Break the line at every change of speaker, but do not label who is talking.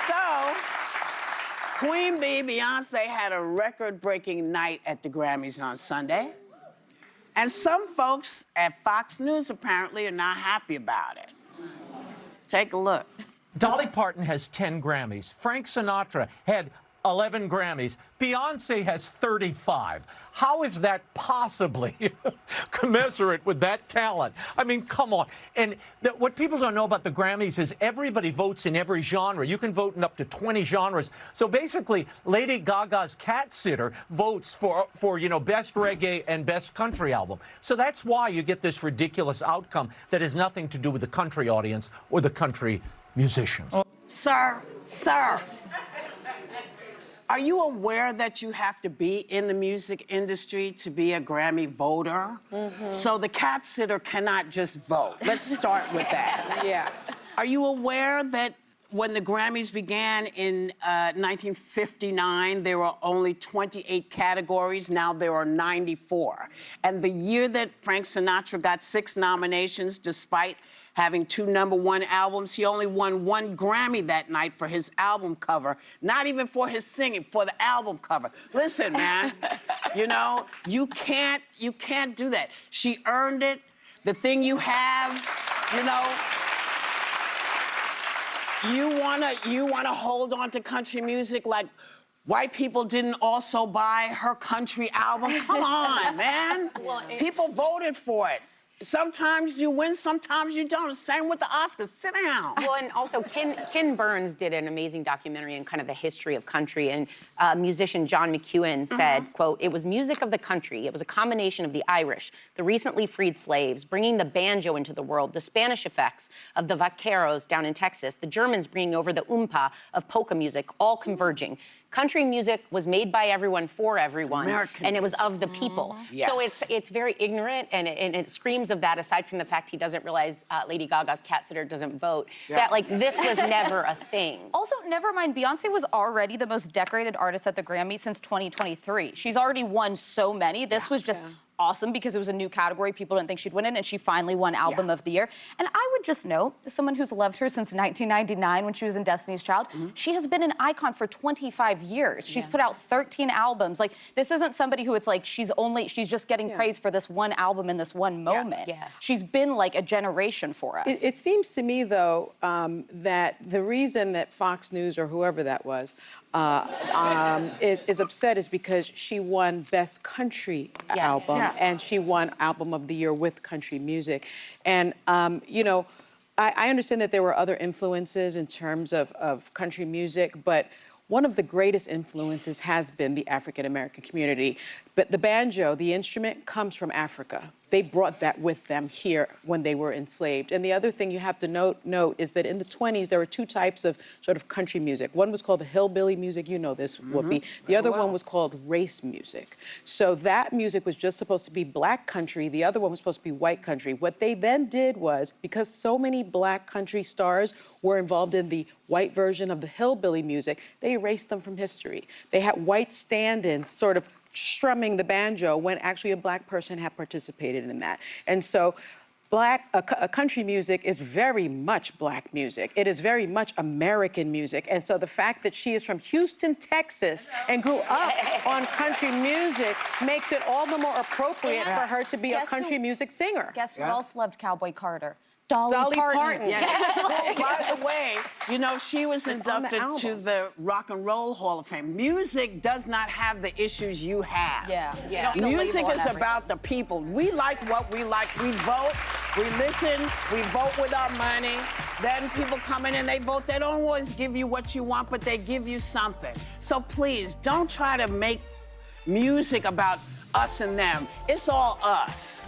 So, Queen Bee, Beyoncé, had a record-breaking night at the Grammys on Sunday. And some folks at Fox News apparently are not happy about it. Take a look.
Dolly Parton has 10 Grammys. Frank Sinatra had 11 Grammys. Beyoncé has 35. How is that possibly commensurate with that talent? I mean, come on. And what people don't know about the Grammys is everybody votes in every genre. You can vote in up to 20 genres. So basically, Lady Gaga's Cat Sitter votes for best reggae and best country album. So that's why you get this ridiculous outcome that has nothing to do with the country audience or the country musicians.
Sir, are you aware that you have to be in the music industry to be a Grammy voter? Mm-hmm. So the cat sitter cannot just vote. Let's start with that.
Yeah.
Are you aware that when the Grammys began in 1959, there were only 28 categories. Now there are 94. And the year that Frank Sinatra got 6 nominations, despite having 2 #1 albums, he only won 1 Grammy that night for his album cover. Not even for his singing, for the album cover. Listen, man, you can't do that. She earned it. The thing you have, you wanna hold on to country music like white people didn't also buy her country album? Come on, man. People voted for it. Sometimes you win, sometimes you don't. Same with the Oscars. Sit down.
Well, and also Ken Burns did an amazing documentary on kind of the history of country, and musician John McEwen said, quote, "It was music of the country. It was a combination of the Irish, the recently freed slaves, bringing the banjo into the world, the Spanish effects of the vaqueros down in Texas, the Germans bringing over the oompa of polka music, all converging. Country music was made by everyone for everyone, and it was of the people."
Yes.
So it's very ignorant, and it screams of that, aside from the fact he doesn't realize Lady Gaga's Cat Sitter doesn't vote, that, like, this was never a thing.
Also, never mind, Beyoncé was already the most decorated artist at the Grammys since 2023. She's already won so many. This was just awesome because it was a new category. People didn't think she'd win it, and she finally won Album of the Year. And I would just note, as someone who's loved her since 1999 when she was in Destiny's Child, she has been an icon for 25 years. She's put out 13 albums. Like, this isn't somebody who it's like she's just getting praise for this one album in this one moment. She's been like a generation for us.
It seems to me, though, that the reason that Fox News or whoever that was is upset is because she won Best Country Album. And she won Album of the Year with country music. And, I understand that there were other influences in terms of country music, but one of the greatest influences has been the African-American community. But the banjo, the instrument, comes from Africa. They brought that with them here when they were enslaved. And the other thing you have to note is that in the 20s, there were 2 types of sort of country music. One was called the hillbilly music, you know this, Whoopi. The other one was called race music. So that music was just supposed to be black country. The other one was supposed to be white country. What they then did was, because so many black country stars were involved in the white version of the hillbilly music, they erased them from history. They had white stand-ins sort of strumming the banjo when actually a black person had participated in that. And so country music is very much black music. It is very much American music. And so the fact that she is from Houston, Texas, and grew up on country music makes it all the more appropriate for her to be a country music singer.
Guess who else loved Cowboy Carter? Dolly
Parton.
By the way, she was inducted to the Rock and Roll Hall of Fame. Music does not have the issues you have. Music is about the people. We like what we like. We vote, we listen, we vote with our money. Then people come in and they vote. They don't always give you what you want, but they give you something. So please, don't try to make music about us and them. It's all us.